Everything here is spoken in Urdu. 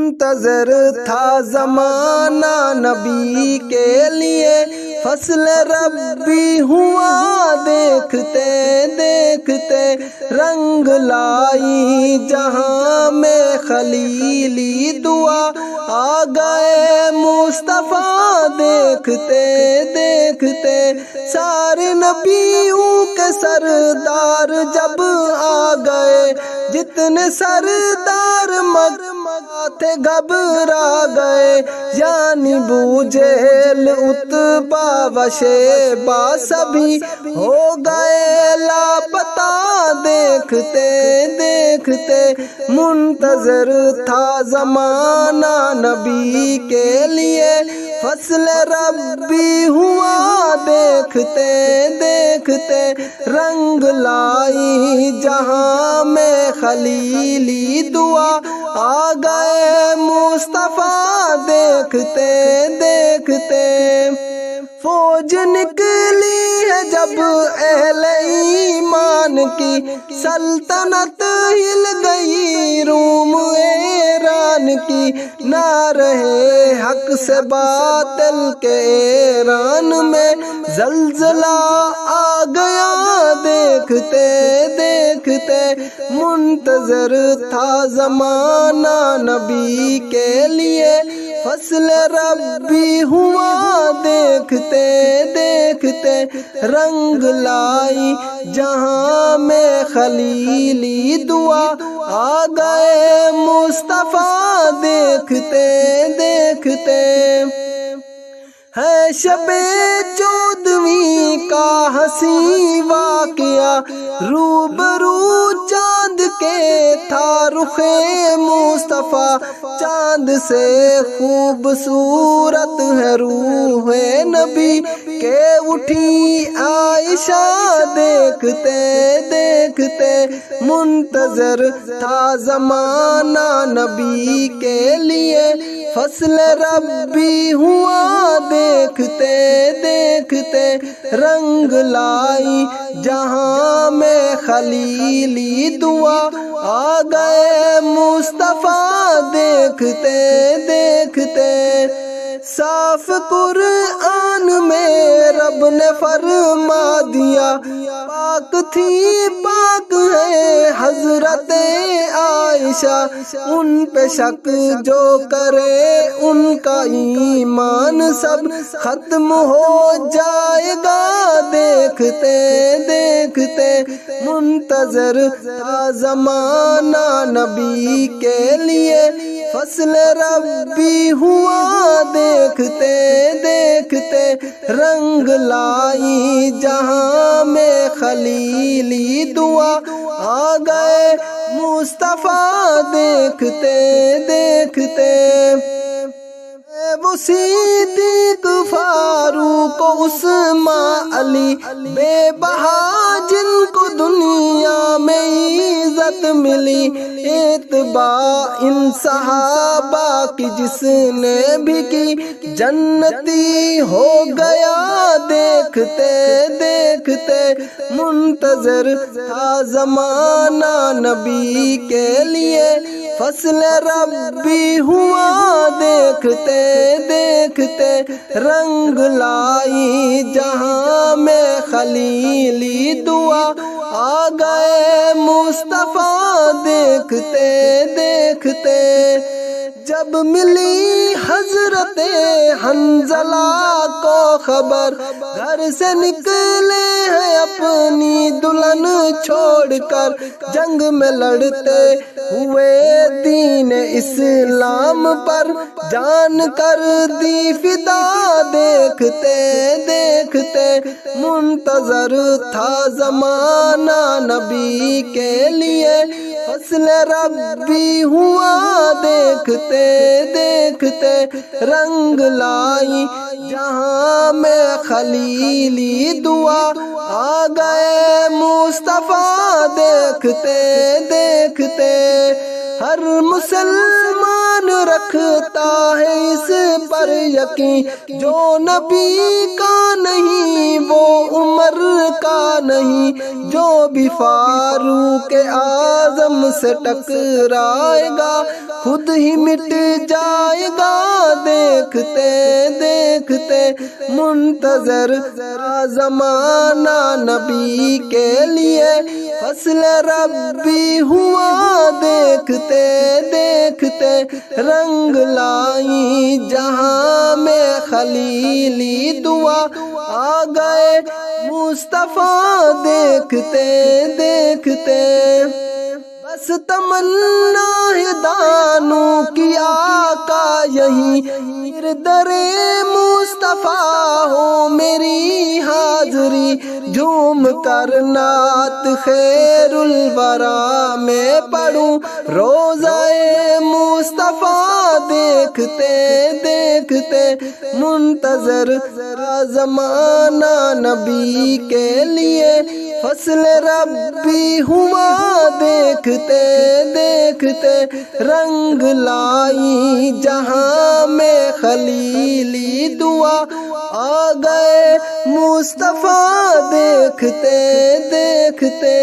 منتظر تھا زمانہ نبی کے لیے، فصل ربی ہوا دیکھتے دیکھتے، رنگ لائی جہاں میں خلیلی دعا، آ گئے مصطفیٰ دیکھتے دیکھتے، سارے نبیوں کے سردار جب آ گئے، جتنے سردار تھے گھبرا گئے، یعنی ابو جہل عتبہ و شیبہ سبھی ہو گئے لاپتہ دیکھتے دیکھتے، منتظر تھا زمانہ نبی کے لیے، فصل ربی ہوا دیکھتے دیکھتے، رنگ لائی جہاں میں خلیلی دعا، آ گئے مصطفیٰ دیکھتے دیکھتے، فوج نکلی ہے جب اہل ایمان کی، سلطنت ہل گئی روم ایران کی، نہ رہے حق سے باطل کے ایران میں، زلزلہ آ گیا دیکھتے دیکھتے، منتظر تھا زمانہ نبی کے لیے، فصل ربی ہوا دیکھتے دیکھتے، رنگ لائی جہاں میں خلیلی دعا، آ گئے مصطفیٰ دیکھتے دیکھتے، ہے شب 14ویں کا حسین واقعہ، روبرو چاند کے تھا رخ مصطفیٰ، چاند سے خوبصورت ہے روح نبی کہ اٹھی عائشہ دیکھتے دیکھتے، منتظر تھا زمانہ نبی کے لیے، فصل ربی ہوا دیکھتے دیکھتے، رنگ لائی جہاں میں خلیلی دعا، آ گئے مصطفیٰ دیکھتے دیکھتے، صاف قرآن میں رب نے فرما دیا، پاک تھی پاک ہے حضرت عائشہ، ان پہ شک جو کرے ان کا ایمان سب ختم ہو جائے گا دیکھتے دیکھتے، منتظر تھا زمانہ نبی کے لیے، فصل ربی ہوا دیکھتے دیکھتے، رنگ لائی جہاں میں خلیلی دعا، آ گئے مصطفیٰ دیکھتے دیکھتے، وہ صدیق فاروق عثمان علی بے بہا جن کو دنیا میں عزت ملی، اتباع ان صحابہ کی جس نے بھی کی، جنتی ہو گیا دیکھتے دیکھتے، منتظر تھا زمانہ نبی کے لیے، فصل ربی ہوا دیکھتے دیکھتے، رنگ لائی جہاں میں خلیلی دعا، آ گئے مصطفیٰ دیکھتے دیکھتے، جب ملی حضرت حنظلہ کو خبر، گھر سے نکلے ہیں اپنی دلہن چھوڑ کر، جنگ میں لڑتے ہوئے دین اسلام پر، جان کر دی فدا دیکھتے دیکھتے، منتظر تھا زمانہ نبی کے لیے، فصل ربی ہوا دیکھتے دیکھتے، رنگ لائی جہاں میں خلیلی دعا، آ گئے مصطفیٰ دیکھتے دیکھتے، ہر مسلمان رکھتا ہے اس پر یقین جو نبی کا نہیں وہ عمر کا نہیں، جو بھی فاروق اعظم سے ٹکرائے گا خود ہی مٹ جائے گا دیکھتے دیکھتے۔ منتظر زمانہ نبی کے لیے فصل ربی ہوا دیکھتے دیکھتے، رنگ لائی جہاں میں خلیلی دعا آ گئے مصطفیٰ دیکھتے دیکھتے۔ بس تمنا ہے دانوں کی آقا یہی در مصطفیٰ ہو میری حاضری، جھوم کر نعت خیر الورا میں پڑھوں روضہ مصطفیٰ دیکھتے دیکھتے۔ منتظر زمانہ نبی کے لیے فصل ربی ہوا دیکھتے دیکھتے، رنگ لائی جہاں میں خلیلی دعا آ گئے مصطفیٰ دیکھتے دیکھتے۔